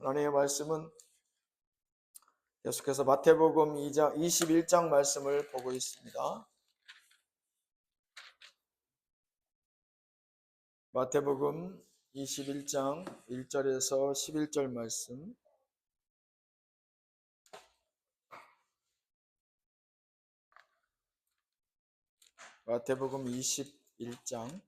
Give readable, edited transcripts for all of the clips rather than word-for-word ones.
하나님의 말씀은 계속해서 마태복음 21장 말씀을 보고 있습니다. 마태복음 21장 1절에서 11절 말씀. 마태복음 21장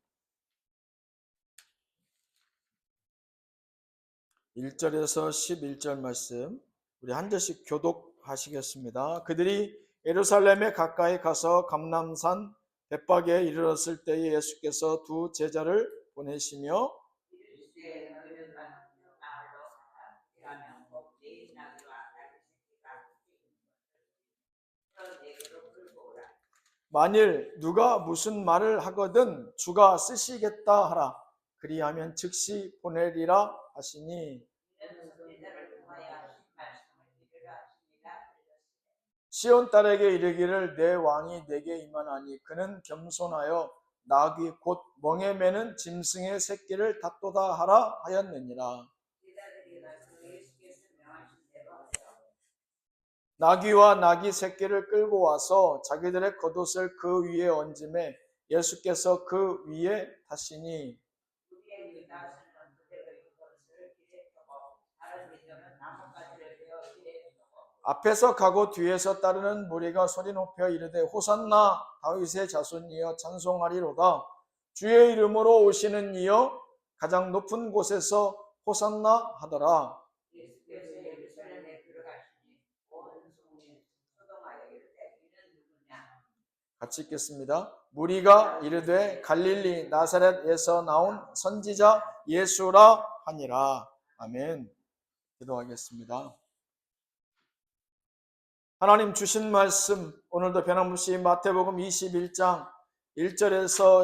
1절에서 11절 말씀, 우리 한 절씩 교독하시겠습니다. 그들이 예루살렘에 가까이 가서 감람산 벳박에 이르렀을 때에 예수께서 두 제자를 보내시며 만일 누가 무슨 말을 하거든 주가 쓰시겠다 하라. 그리하면 즉시 보내리라 하시니, 시온 딸에게 이르기를 내 왕이 내게 임하나니 그는 겸손하여 나귀 곧 멍에 매는 짐승의 새끼를 닫도다 하라 하였느니라. 나귀와 나귀 새끼를 끌고 와서 자기들의 겉옷을 그 위에 얹음에 예수께서 그 위에 타시니, 앞에서 가고 뒤에서 따르는 무리가 소리 높여 이르되 호산나 다윗의 자손이여 찬송하리로다. 주의 이름으로 오시는 이여 가장 높은 곳에서 호산나 하더라. 같이 읽겠습니다. 무리가 이르되 갈릴리 나사렛에서 나온 선지자 예수라 하니라. 아멘. 기도하겠습니다. 하나님 주신 말씀, 오늘도 변함없이 마태복음 21장 1절에서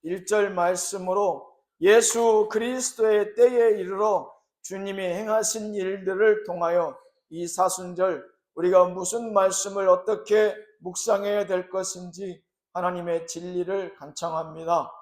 11절 말씀으로 예수 그리스도의 때에 이르러 주님이 행하신 일들을 통하여 이 사순절 우리가 무슨 말씀을 어떻게 묵상해야 될 것인지 하나님의 진리를 간청합니다.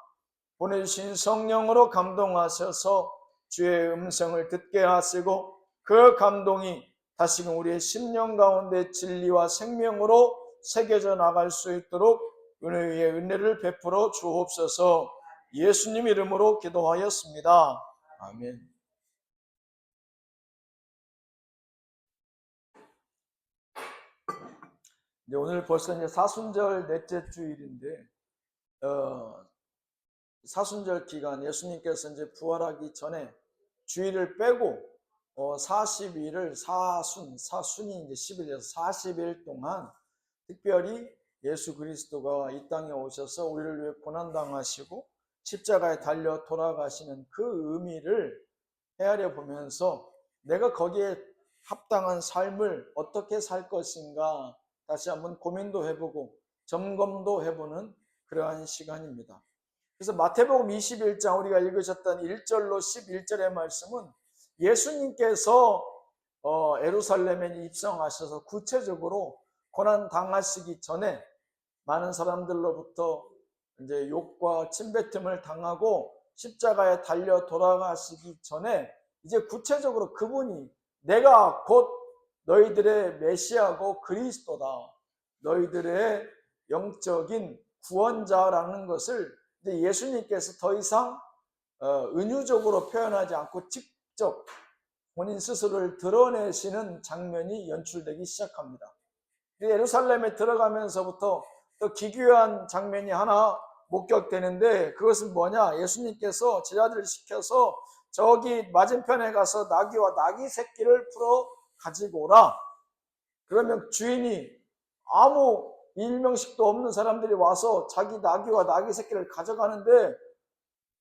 보내주신 성령으로 감동하셔서 주의 음성을 듣게 하시고 그 감동이 다시금 우리의 심령 가운데 진리와 생명으로 새겨져 나갈 수 있도록 은혜 위에 은혜를 베풀어 주옵소서. 예수님 이름으로 기도하였습니다. 아멘. 이제 오늘 벌써 이제 사순절 넷째 주일인데, 사순절 기간 예수님께서 이제 부활하기 전에 주일을 빼고 40일을 사순이 이제 10일에서 40일 동안 특별히 예수 그리스도가 이 땅에 오셔서 우리를 위해 고난당하시고 십자가에 달려 돌아가시는 그 의미를 헤아려 보면서 내가 거기에 합당한 삶을 어떻게 살 것인가 다시 한번 고민도 해보고 점검도 해보는 그러한 시간입니다. 그래서 마태복음 21장 우리가 읽으셨던 1절로 11절의 말씀은 예수님께서 예루살렘에 입성하셔서 구체적으로 고난 당하시기 전에 많은 사람들로부터 이제 욕과 침뱉음을 당하고 십자가에 달려 돌아가시기 전에 이제 구체적으로 그분이 내가 곧 너희들의 메시아고 그리스도다, 너희들의 영적인 구원자라는 것을 이제 예수님께서 더 이상 은유적으로 표현하지 않고 직접 본인 스스로를 드러내시는 장면이 연출되기 시작합니다. 예루살렘에 들어가면서부터 또 기괴한 장면이 하나 목격되는데, 그것은 뭐냐? 예수님께서 제자들을 시켜서 저기 맞은편에 가서 나귀와 나귀 새끼를 풀어 가지고 오라. 그러면 주인이 아무 일명식도 없는 사람들이 와서 자기 나귀와 나귀 새끼를 가져가는데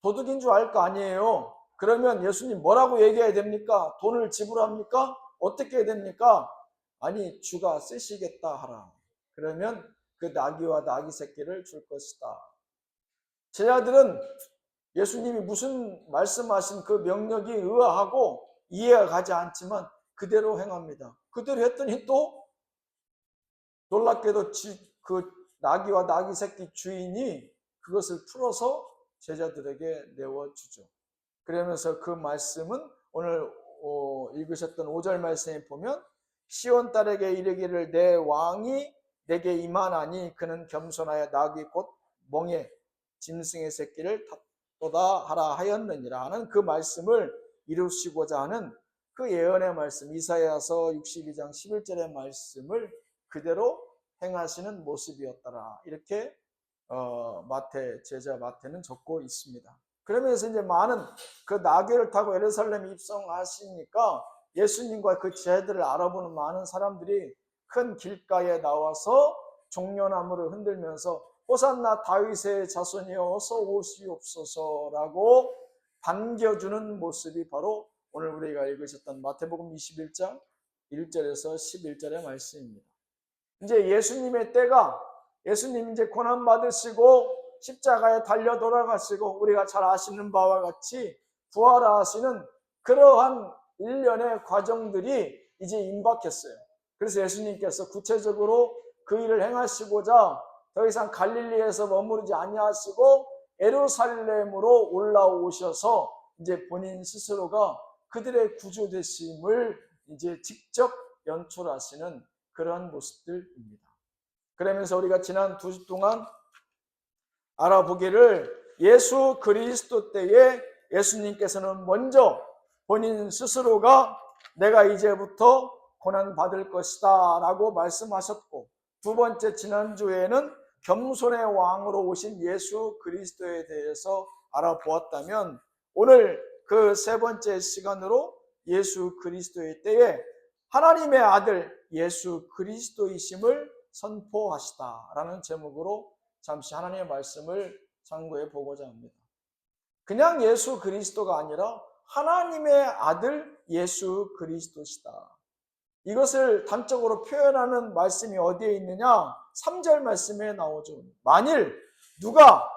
도둑인 줄 알 거 아니에요. 그러면 예수님 뭐라고 얘기해야 됩니까? 돈을 지불합니까? 어떻게 해야 됩니까? 아니, 주가 쓰시겠다 하라. 그러면 그 나귀와 나귀 새끼를 줄 것이다. 제자들은 예수님이 무슨 말씀하신 그 명령이 의아하고 이해가 가지 않지만 그대로 행합니다. 그대로 했더니 또 놀랍게도 그 나귀와 나귀 새끼 주인이 그것을 풀어서 제자들에게 내어주죠. 그러면서 그 말씀은 오늘 읽으셨던 5절 말씀에 보면 시온 딸에게 이르기를 내 왕이 내게 임하나니 그는 겸손하여 나귀 곧 멍에 짐승의 새끼를 탓도다 하라 하였느니라 하는 그 말씀을 이루시고자 하는 그 예언의 말씀, 이사야서 62장 11절의 말씀을 그대로 행하시는 모습이었더라. 이렇게 제자 마태는 적고 있습니다. 그러면서 이제 많은 그 나귀를 타고 예루살렘에 입성하시니까 예수님과 그 제자들을 알아보는 많은 사람들이 큰 길가에 나와서 종려나무를 흔들면서 호산나 다윗의 자손이여 어서 오시옵소서라고 반겨주는 모습이 바로 오늘 우리가 읽으셨던 마태복음 21장 1절에서 11절의 말씀입니다. 이제 예수님의 때가, 예수님 이제 고난 받으시고 십자가에 달려 돌아가시고 우리가 잘 아시는 바와 같이 부활하시는 그러한 일련의 과정들이 이제 임박했어요. 그래서 예수님께서 구체적으로 그 일을 행하시고자 더 이상 갈릴리에서 머무르지 아니하시고 예루살렘으로 올라오셔서 이제 본인 스스로가 그들의 구주 되심을 이제 직접 연출하시는 그러한 모습들입니다. 그러면서 우리가 지난 2주 동안 알아보기를 예수 그리스도 때에 예수님께서는 먼저 본인 스스로가 내가 이제부터 고난받을 것이다 라고 말씀하셨고, 두 번째 지난주에는 겸손의 왕으로 오신 예수 그리스도에 대해서 알아보았다면, 오늘 그 세 번째 시간으로 예수 그리스도의 때에 하나님의 아들 예수 그리스도이심을 선포하시다라는 제목으로 잠시 하나님의 말씀을 참고해 보고자 합니다. 그냥 예수 그리스도가 아니라 하나님의 아들 예수 그리스도시다. 이것을 단적으로 표현하는 말씀이 어디에 있느냐? 3절 말씀에 나오죠. 만일 누가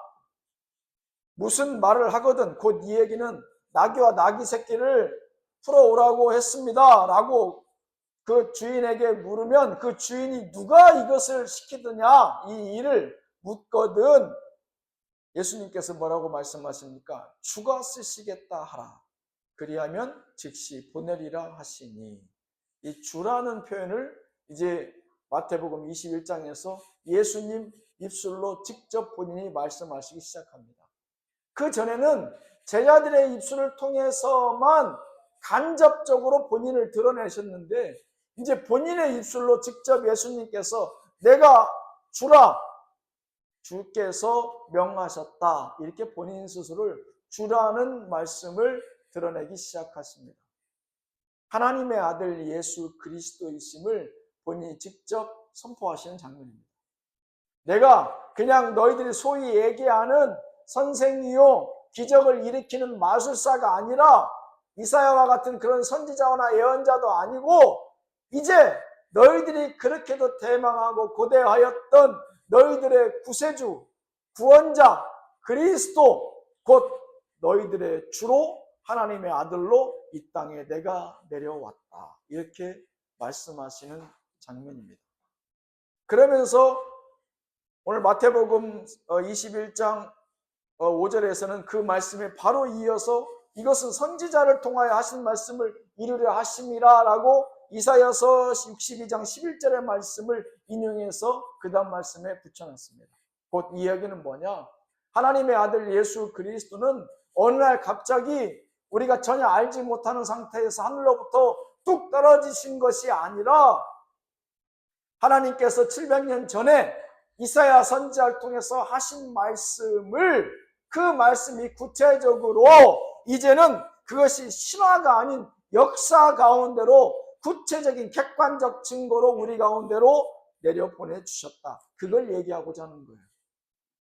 무슨 말을 하거든 곧 이 얘기는 나귀와 나귀 새끼를 풀어오라고 했습니다 라고 그 주인에게 물으면 그 주인이 누가 이것을 시키느냐 이 일을 묻거든 예수님께서 뭐라고 말씀하십니까? 주가 쓰시겠다 하라. 그리하면 즉시 보내리라 하시니, 이 주라는 표현을 이제 마태복음 21장에서 예수님 입술로 직접 본인이 말씀하시기 시작합니다. 그 전에는 제자들의 입술을 통해서만 간접적으로 본인을 드러내셨는데 이제 본인의 입술로 직접 예수님께서 내가 주라, 주께서 명하셨다, 이렇게 본인 스스로를 주라는 말씀을 드러내기 시작하십니다. 하나님의 아들 예수 그리스도이심을 본인이 직접 선포하시는 장면입니다. 내가 그냥 너희들이 소위 얘기하는 선생이요 기적을 일으키는 마술사가 아니라 이사야와 같은 그런 선지자나 예언자도 아니고 이제 너희들이 그렇게도 대망하고 고대하였던 너희들의 구세주, 구원자, 그리스도, 곧 너희들의 주로 하나님의 아들로 이 땅에 내가 내려왔다. 이렇게 말씀하시는 장면입니다. 그러면서 오늘 마태복음 21장 5절에서는 그 말씀에 바로 이어서 이것은 선지자를 통하여 하신 말씀을 이루려 하심이라 라고 이사야서 62장 11절의 말씀을 인용해서 그 다음 말씀에 붙여놨습니다. 곧 이 이야기는 뭐냐? 하나님의 아들 예수 그리스도는 어느 날 갑자기 우리가 전혀 알지 못하는 상태에서 하늘로부터 뚝 떨어지신 것이 아니라 하나님께서 700년 전에 이사야 선지자를 통해서 하신 말씀을, 그 말씀이 구체적으로 이제는 그것이 신화가 아닌 역사 가운데로 구체적인 객관적 증거로 우리 가운데로 내려보내 주셨다. 그걸 얘기하고자 하는 거예요.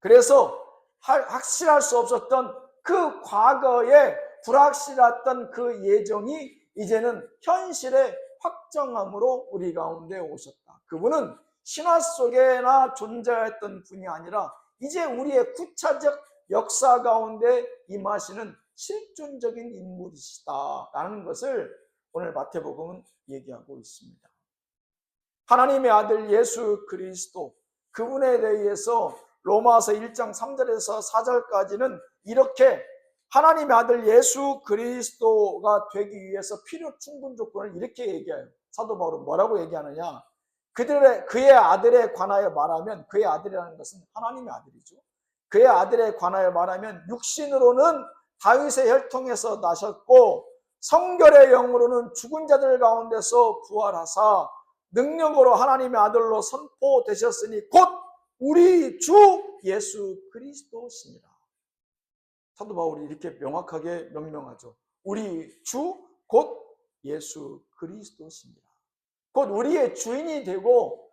그래서 확실할 수 없었던 그 과거에 불확실했던 그 예정이 이제는 현실의 확정함으로 우리 가운데 오셨다. 그분은 신화 속에나 존재했던 분이 아니라 이제 우리의 구체적 역사 가운데 임하시는 실존적인 인물이시다라는 것을 오늘 마태복음은 얘기하고 있습니다. 하나님의 아들 예수 그리스도, 그분에 대해서 로마서 1장 3절에서 4절까지는 이렇게 하나님의 아들 예수 그리스도가 되기 위해서 필요 충분 조건을 이렇게 얘기해요. 사도 바울은 뭐라고 얘기하느냐? 그의 아들에 관하여 말하면, 그의 아들이라는 것은 하나님의 아들이죠. 그의 아들에 관하여 말하면 육신으로는 다윗의 혈통에서 나셨고 성결의 영으로는 죽은 자들 가운데서 부활하사 능력으로 하나님의 아들로 선포되셨으니 곧 우리 주 예수 그리스도시니라. 사도 바울이 이렇게 명확하게 명명하죠. 우리 주 곧 예수 그리스도시니라. 곧 우리의 주인이 되고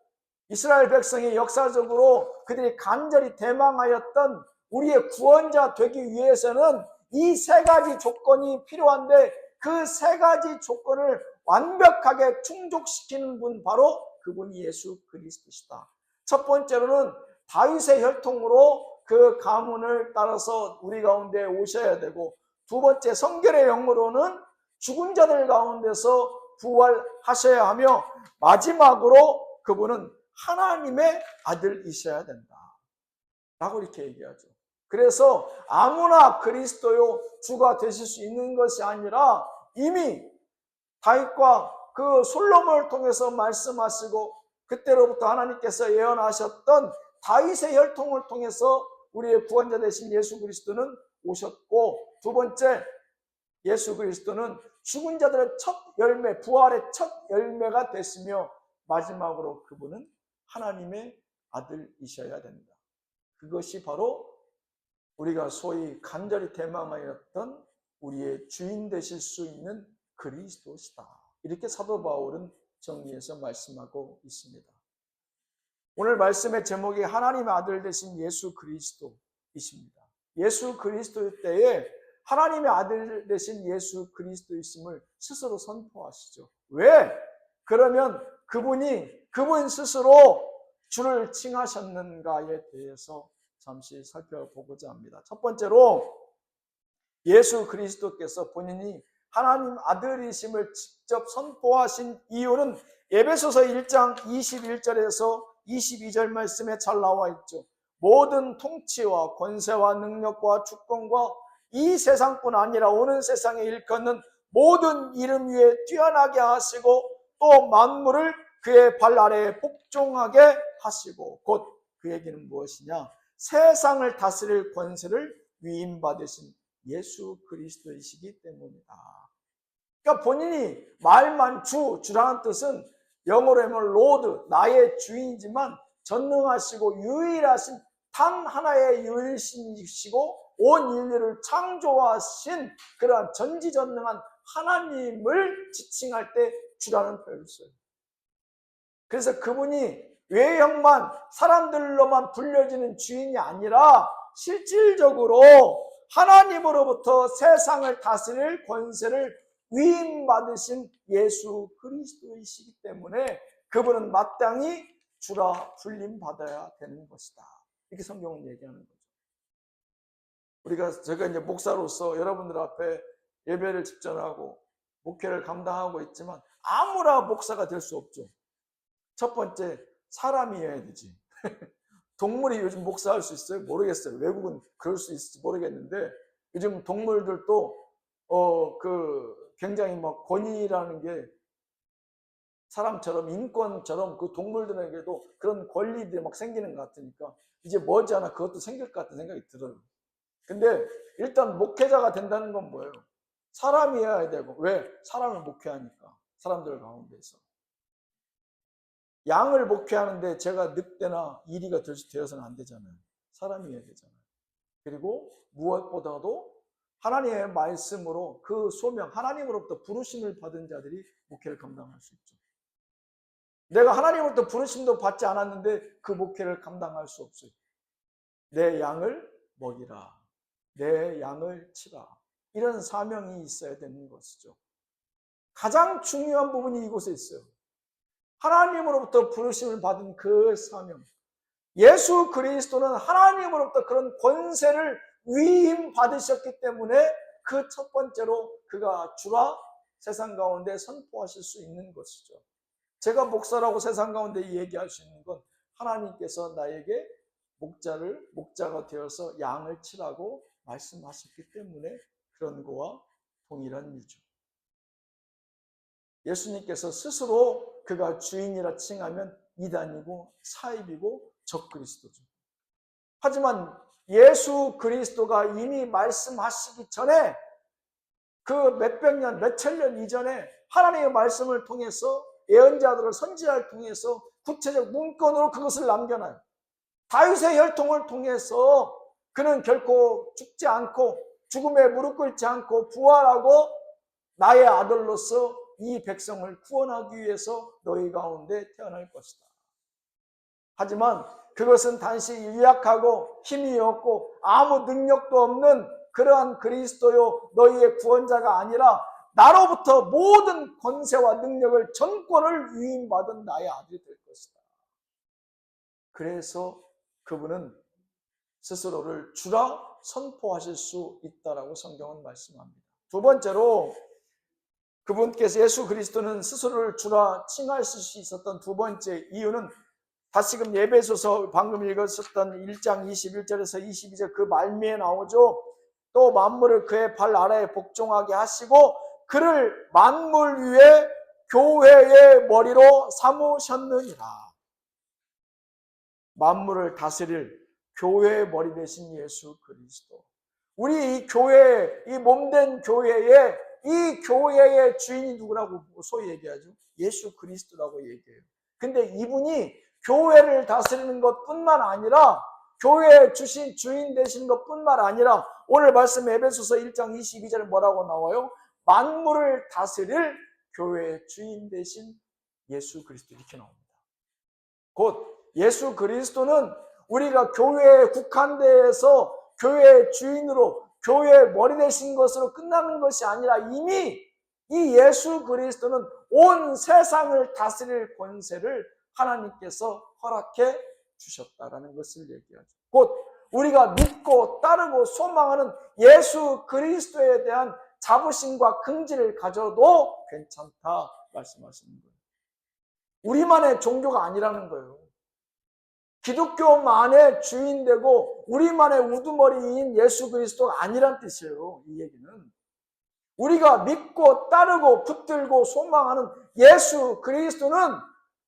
이스라엘 백성이 역사적으로 그들이 간절히 대망하였던 우리의 구원자 되기 위해서는 이 세 가지 조건이 필요한데 그 세 가지 조건을 완벽하게 충족시키는 분, 바로 그분이 예수 그리스도시다. 첫 번째로는 다윗의 혈통으로 그 가문을 따라서 우리 가운데 오셔야 되고, 두 번째 성결의 영으로는 죽은 자들 가운데서 부활하셔야 하며, 마지막으로 그분은 하나님의 아들이셔야 된다 라고 이렇게 얘기하죠. 그래서 아무나 그리스도요 주가 되실 수 있는 것이 아니라 이미 다윗과 그 솔로몬을 통해서 말씀하시고 그때로부터 하나님께서 예언하셨던 다윗의 혈통을 통해서 우리의 구원자 되신 예수 그리스도는 오셨고, 두 번째 예수 그리스도는 죽은 자들의 첫 열매, 부활의 첫 열매가 됐으며, 마지막으로 그분은 하나님의 아들이셔야 된다. 그것이 바로 우리가 소위 간절히 대망하였던 우리의 주인 되실 수 있는 그리스도시다. 이렇게 사도 바울은 정리해서 말씀하고 있습니다. 오늘 말씀의 제목이 하나님의 아들 되신 예수 그리스도이십니다. 예수 그리스도 때에 하나님의 아들 되신 예수 그리스도이심을 스스로 선포하시죠. 왜? 그러면 그분 스스로 주를 칭하셨는가에 대해서 잠시 살펴보고자 합니다. 첫 번째로 예수 그리스도께서 본인이 하나님 아들이심을 직접 선포하신 이유는 에베소서 1장 21절에서 22절 말씀에 잘 나와 있죠. 모든 통치와 권세와 능력과 주권과 이 세상뿐 아니라 오는 세상에 일컫는 모든 이름 위에 뛰어나게 하시고 또 만물을 그의 발 아래에 복종하게 하시고, 곧 그 얘기는 무엇이냐? 세상을 다스릴 권세를 위임받으신 예수 그리스도이시기 때문이다. 그러니까 본인이 말만 주라는 뜻은 영어로 하면 로드, 나의 주인이지만 전능하시고 유일하신 단 하나의 유일신이시고 온 인류를 창조하신 그러한 전지전능한 하나님을 지칭할 때 주라는 표현을 써요. 그래서 그분이 외형만 사람들로만 불려지는 주인이 아니라 실질적으로 하나님으로부터 세상을 다스릴 권세를 위임받으신 예수 그리스도이시기 때문에 그분은 마땅히 주라 불림받아야 되는 것이다. 이렇게 성경은 얘기하는 거죠. 제가 이제 목사로서 여러분들 앞에 예배를 집전하고 목회를 감당하고 있지만 아무나 목사가 될 수 없죠. 첫 번째, 사람이어야 되지. 동물이 요즘 목사할 수 있어요? 모르겠어요. 외국은 그럴 수 있을지 모르겠는데 요즘 동물들도 굉장히 막 권위라는 게 사람처럼 인권처럼 그 동물들에게도 그런 권리들이 막 생기는 것 같으니까 이제 머지않아 그것도 생길 것 같은 생각이 들어요. 근데 일단 목회자가 된다는 건 뭐예요? 사람이어야 되고, 왜? 사람을 목회하니까, 사람들 가운데서. 양을 목회하는데 제가 늑대나 이리가 되어서는 안 되잖아요. 사람이어야 되잖아요. 그리고 무엇보다도 하나님의 말씀으로 그 소명, 하나님으로부터 부르심을 받은 자들이 목회를 감당할 수 있죠. 내가 하나님으로부터 부르심도 받지 않았는데 그 목회를 감당할 수 없어요. 내 양을 먹이라. 내 양을 치라. 이런 사명이 있어야 되는 것이죠. 가장 중요한 부분이 이곳에 있어요. 하나님으로부터 부르심을 받은 그 사명. 예수 그리스도는 하나님으로부터 그런 권세를 위임받으셨기 때문에 그 첫 번째로 그가 주라 세상 가운데 선포하실 수 있는 것이죠. 제가 목사라고 세상 가운데 얘기할 수 있는 건 하나님께서 나에게 목자가 되어서 양을 치라고 말씀하셨기 때문에 그런 거와 동일한 이유죠. 예수님께서 스스로 그가 주인이라 칭하면 이단이고 사입이고 적그리스도죠. 하지만 예수 그리스도가 이미 말씀하시기 전에 그 몇백 년, 몇천 년 이전에 하나님의 말씀을 통해서 예언자들을 선지자를 통해서 구체적 문건으로 그것을 남겨놔요. 다윗의 혈통을 통해서 그는 결코 죽지 않고 죽음에 무릎 꿇지 않고 부활하고 나의 아들로서 이 백성을 구원하기 위해서 너희 가운데 태어날 것이다. 하지만 그것은 단지 유약하고 힘이 없고 아무 능력도 없는 그러한 그리스도요 너희의 구원자가 아니라 나로부터 모든 권세와 능력을 전권을 위임받은 나의 아들이 될 것이다. 그래서 그분은 스스로를 주라 선포하실 수 있다라고 성경은 말씀합니다. 두 번째로 그분께서 예수 그리스도는 스스로를 주라 칭하실 수 있었던 두 번째 이유는 다시금 에베소서 방금 읽었었던 1장 21절에서 22절 그 말미에 나오죠. 또 만물을 그의 발 아래에 복종하게 하시고 그를 만물 위에 교회의 머리로 삼으셨느니라. 만물을 다스릴 교회의 머리 되신 예수 그리스도. 우리 이 교회, 이 몸된 교회에 이 교회의 주인이 누구라고 소위 얘기하죠? 예수 그리스도라고 얘기해요. 근데 이분이 교회를 다스리는 것뿐만 아니라 교회의 주인 되시는 것뿐만 아니라 오늘 말씀 에베소서 1장 22절에 뭐라고 나와요? 만물을 다스릴 교회의 주인 되신 예수 그리스도 이렇게 나옵니다. 곧 예수 그리스도는 우리가 교회에 국한돼서 교회의 주인으로 교회의 머리 되신 것으로 끝나는 것이 아니라 이미 이 예수 그리스도는 온 세상을 다스릴 권세를 하나님께서 허락해 주셨다라는 것을 얘기하죠. 곧 우리가 믿고 따르고 소망하는 예수 그리스도에 대한 자부심과 긍지를 가져도 괜찮다 말씀하시는 거예요. 우리만의 종교가 아니라는 거예요. 기독교만의 주인 되고 우리만의 우두머리인 예수 그리스도가 아니란 뜻이에요. 이 얘기는 우리가 믿고 따르고 붙들고 소망하는 예수 그리스도는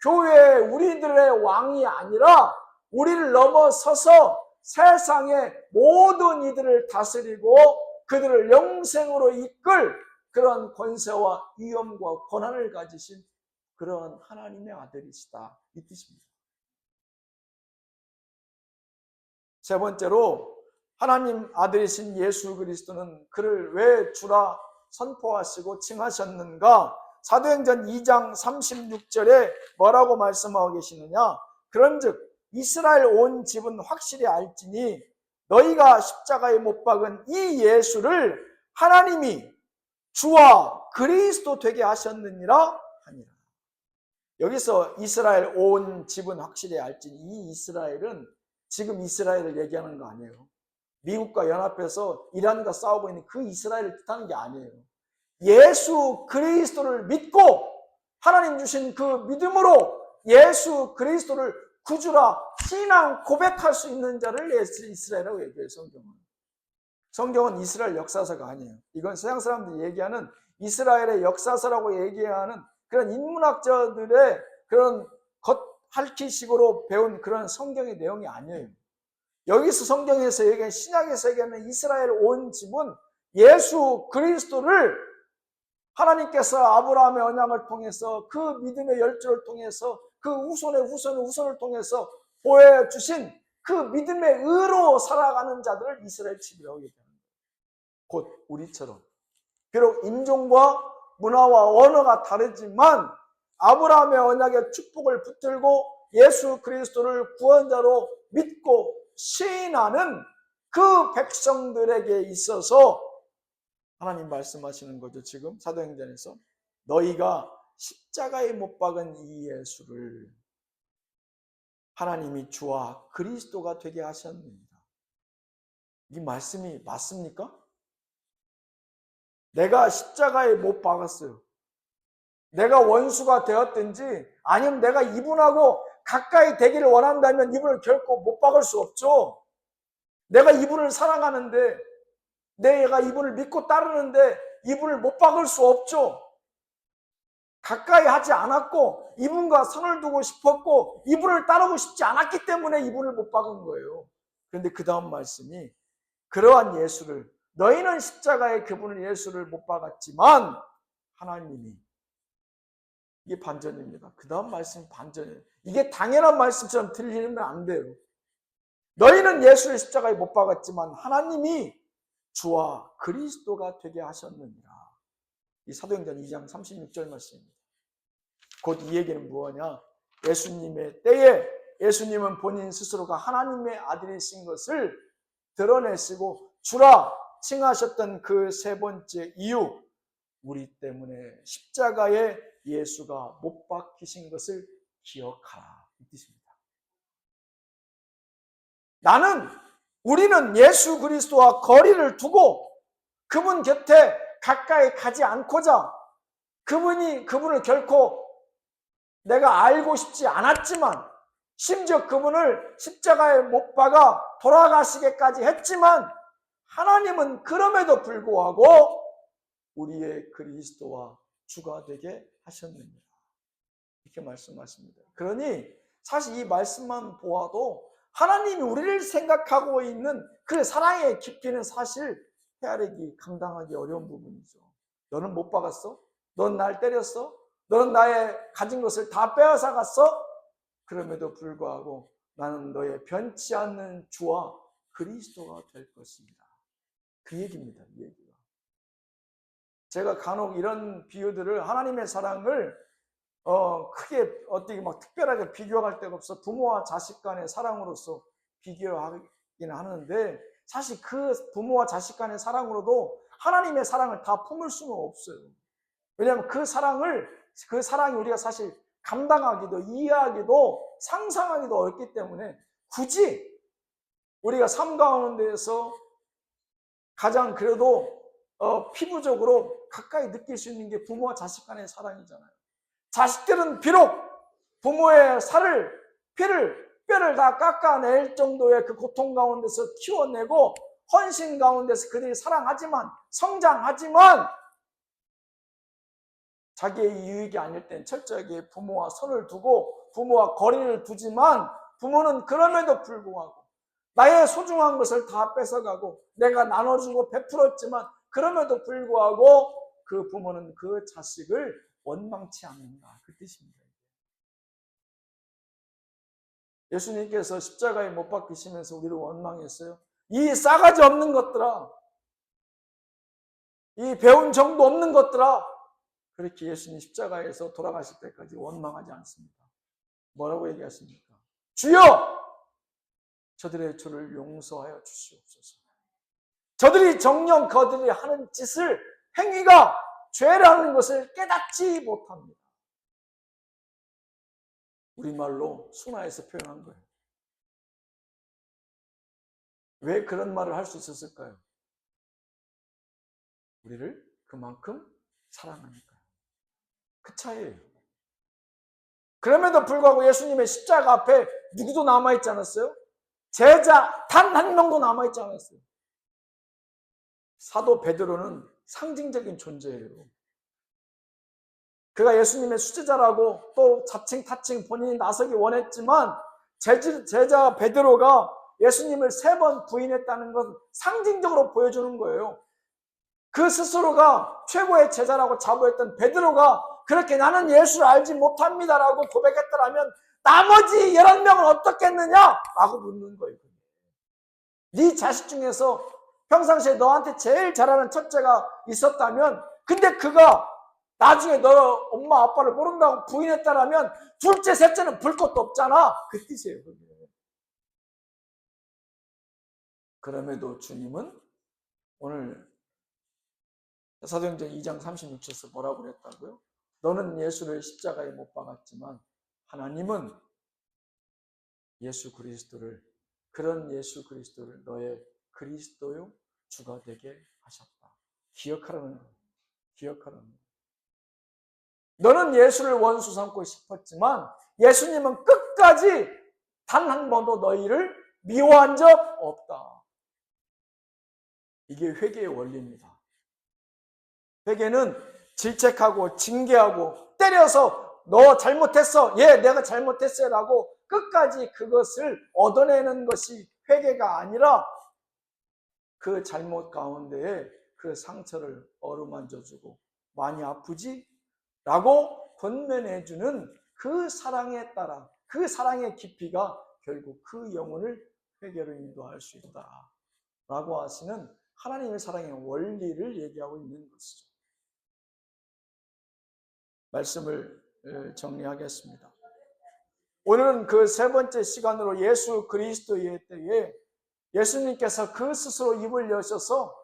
교회의 우리들의 왕이 아니라 우리를 넘어서서 세상의 모든 이들을 다스리고 그들을 영생으로 이끌 그런 권세와 위엄과 권한을 가지신 그런 하나님의 아들이시다 이 뜻입니다. 세 번째로 하나님 아들이신 예수 그리스도는 그를 왜 주라 선포하시고 칭하셨는가? 사도행전 2장 36절에 뭐라고 말씀하고 계시느냐? 그런즉 이스라엘 온 집은 확실히 알지니 너희가 십자가에 못 박은 이 예수를 하나님이 주와 그리스도 되게 하셨느니라 하니라. 여기서 이스라엘 온 집은 확실히 알지니 이 이스라엘은 지금 이스라엘을 얘기하는 거 아니에요. 미국과 연합해서 이란과 싸우고 있는 그 이스라엘을 뜻하는 게 아니에요. 예수 그리스도를 믿고 하나님 주신 그 믿음으로 예수 그리스도를 구주라 신앙 고백할 수 있는 자를 이스라엘이라고 얘기해요. 성경은 이스라엘 역사서가 아니에요. 이건 서양 사람들이 얘기하는 이스라엘의 역사서라고 얘기하는 그런 인문학자들의 그런 겉핥기식으로 배운 그런 성경의 내용이 아니에요. 여기서 성경에서 얘기하는 신약에서 얘기하는 이스라엘 온 집은 예수 그리스도를 하나님께서 아브라함의 언약을 통해서 그 믿음의 열조를 통해서 그 후손을 통해서 보여주신 그 믿음의 의로 살아가는 자들을 이스라엘 집이라고 얘기합니다. 곧 우리처럼 비록 인종과 문화와 언어가 다르지만 아브라함의 언약의 축복을 붙들고 예수 그리스도를 구원자로 믿고 시인하는 그 백성들에게 있어서 하나님 말씀하시는 거죠. 지금 사도행전에서 너희가 십자가에 못 박은 이 예수를 하나님이 주와 그리스도가 되게 하셨습니다. 이 말씀이 맞습니까? 내가 십자가에 못 박았어요. 내가 원수가 되었든지 아니면 내가 이분하고 가까이 되기를 원한다면 이분을 결코 못 박을 수 없죠. 내가 이분을 사랑하는데 내가 이분을 믿고 따르는데 이분을 못 박을 수 없죠. 가까이 하지 않았고 이분과 선을 두고 싶었고 이분을 따르고 싶지 않았기 때문에 이분을 못 박은 거예요. 그런데 그 다음 말씀이 그러한 예수를 너희는 십자가에 그분을 예수를 못 박았지만 하나님이 이게 반전입니다. 그 다음 말씀이 반전이에요. 이게 당연한 말씀처럼 들리면 안 돼요. 너희는 예수를 십자가에 못 박았지만 하나님이 주와 그리스도가 되게 하셨느니라. 이 사도행전 2장 36절 말씀입니다. 곧 이 얘기는 뭐냐? 예수님의 때에 예수님은 본인 스스로가 하나님의 아들이신 것을 드러내시고 주라 칭하셨던 그 세 번째 이유, 우리 때문에 십자가에 예수가 못 박히신 것을 기억하라 이 뜻입니다. 우리는 예수 그리스도와 거리를 두고 그분 곁에 가까이 가지 않고자 그분을 결코 내가 알고 싶지 않았지만 심지어 그분을 십자가에 못 박아 돌아가시게까지 했지만 하나님은 그럼에도 불구하고 우리의 그리스도와 주가 되게 하셨느니라. 이렇게 말씀하십니다. 그러니 사실 이 말씀만 보아도 하나님이 우리를 생각하고 있는 그 사랑의 깊이는 사실 헤아리기 감당하기 어려운 부분이죠. 너는 못 박았어? 넌 날 때렸어? 너는 나의 가진 것을 다 빼앗아 갔어? 그럼에도 불구하고 나는 너의 변치 않는 주와 그리스도가 될 것입니다. 그 얘기입니다. 이 얘기가. 제가 간혹 이런 비유들을 하나님의 사랑을 크게 어떻게 막 특별하게 비교할 데가 없어 부모와 자식 간의 사랑으로서 비교하기는 하는데 사실 그 부모와 자식 간의 사랑으로도 하나님의 사랑을 다 품을 수는 없어요. 왜냐하면 그 사랑이 우리가 사실 감당하기도 이해하기도 상상하기도 어렵기 때문에 굳이 우리가 삶 가운데에서 가장 그래도 피부적으로 가까이 느낄 수 있는 게 부모와 자식 간의 사랑이잖아요. 자식들은 비록 부모의 뼈를 다 깎아낼 정도의 그 고통 가운데서 키워내고 헌신 가운데서 그들이 사랑하지만 성장하지만 자기의 이익이 아닐 땐 철저하게 부모와 선을 두고 부모와 거리를 두지만 부모는 그럼에도 불구하고 나의 소중한 것을 다 뺏어가고 내가 나눠주고 베풀었지만 그럼에도 불구하고 그 부모는 그 자식을 원망치 않는다. 그 뜻입니다. 예수님께서 십자가에 못 박히시면서 우리를 원망했어요. 이 싸가지 없는 것들아, 이 배운 정도 없는 것들아, 그렇게 예수님 십자가에서 돌아가실 때까지 원망하지 않습니다. 뭐라고 얘기하십니까? 주여! 저들의 죄를 용서하여 주시옵소서. 저들이 정녕 그들이 하는 행위가 죄라는 것을 깨닫지 못합니다. 우리말로 순화해서 표현한 거예요. 왜 그런 말을 할 수 있었을까요? 우리를 그만큼 사랑하니까요. 그 차이예요. 그럼에도 불구하고 예수님의 십자가 앞에 누구도 남아있지 않았어요? 제자 단 한 명도 남아있지 않았어요. 사도 베드로는 상징적인 존재예요. 그가 예수님의 수제자라고 또 자칭 타칭 본인이 나서기 원했지만 제자 베드로가 예수님을 3번 부인했다는 건 상징적으로 보여주는 거예요. 그 스스로가 최고의 제자라고 자부했던 베드로가 그렇게 나는 예수를 알지 못합니다라고 고백했더라면 나머지 11명은 어떻겠느냐? 라고 묻는 거예요. 네 자식 중에서 평상시에 너한테 제일 잘하는 첫째가 있었다면 근데 그가 나중에 너 엄마 아빠를 모른다고 부인했다라면 둘째 셋째는 볼 것도 없잖아. 그 뜻이에요. 그게. 그럼에도 주님은 오늘 사도행전 2장 36절에서 뭐라고 그랬다고요? 너는 예수를 십자가에 못 박았지만 하나님은 그런 예수 그리스도를 너의 그리스도요 주가 되게 하셨다. 기억하라는 거예요. 기억하라는 거예요. 너는 예수를 원수 삼고 싶었지만 예수님은 끝까지 단 한 번도 너희를 미워한 적 없다. 이게 회개의 원리입니다. 회개는 질책하고 징계하고 때려서 너 잘못했어. 예, 내가 잘못했어요. 라고 끝까지 그것을 얻어내는 것이 회개가 아니라 그 잘못 가운데에 그 상처를 어루만져주고 많이 아프지? 라고 권면해주는 그 사랑에 따라 그 사랑의 깊이가 결국 그 영혼을 회개로 인도할 수 있다. 라고 하시는 하나님의 사랑의 원리를 얘기하고 있는 것이죠. 말씀을 정리하겠습니다. 오늘은 그 세 번째 시간으로 예수 그리스도의 때에 예수님께서 그 스스로 입을 여셔서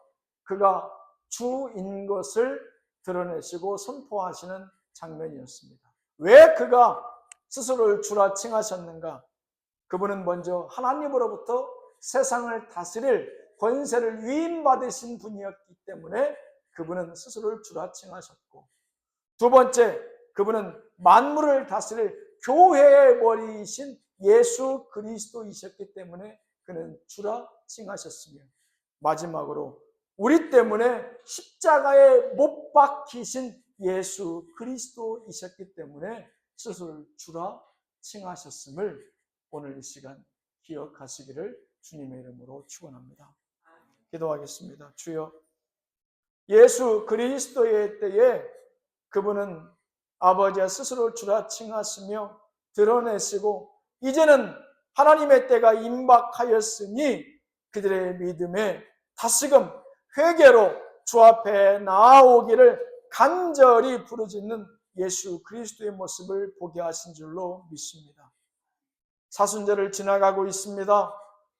그가 주인 것을 드러내시고 선포하시는 장면이었습니다. 왜 그가 스스로를 주라 칭하셨는가? 그분은 먼저 하나님으로부터 세상을 다스릴 권세를 위임받으신 분이었기 때문에 그분은 스스로를 주라 칭하셨고, 두 번째, 그분은 만물을 다스릴 교회의 머리이신 예수 그리스도이셨기 때문에 그는 주라 칭하셨으며, 마지막으로 우리 때문에 십자가에 못 박히신 예수 그리스도이셨기 때문에 스스로를 주라 칭하셨음을 오늘 이 시간 기억하시기를 주님의 이름으로 축원합니다. 기도하겠습니다. 주여, 예수 그리스도의 때에 그분은 아버지의 스스로 주라 칭하시며 드러내시고, 이제는 하나님의 때가 임박하였으니 그들의 믿음에 다시금 회개로 주 앞에 나아오기를 간절히 부르짖는 예수 그리스도의 모습을 보게 하신 줄로 믿습니다. 사순절을 지나가고 있습니다.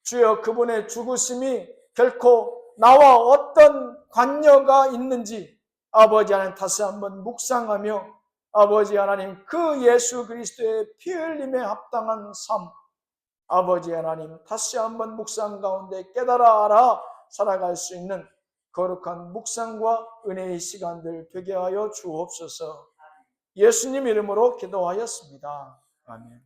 주여, 그분의 죽으심이 결코 나와 어떤 관여가 있는지 아버지 하나님 다시 한번 묵상하며, 아버지 하나님 그 예수 그리스도의 피 흘림에 합당한 삶, 아버지 하나님 다시 한번 묵상 가운데 깨달아 알아 살아갈 수 있는 거룩한 묵상과 은혜의 시간들 되게 하여 주옵소서. 예수님 이름으로 기도하였습니다. 아멘.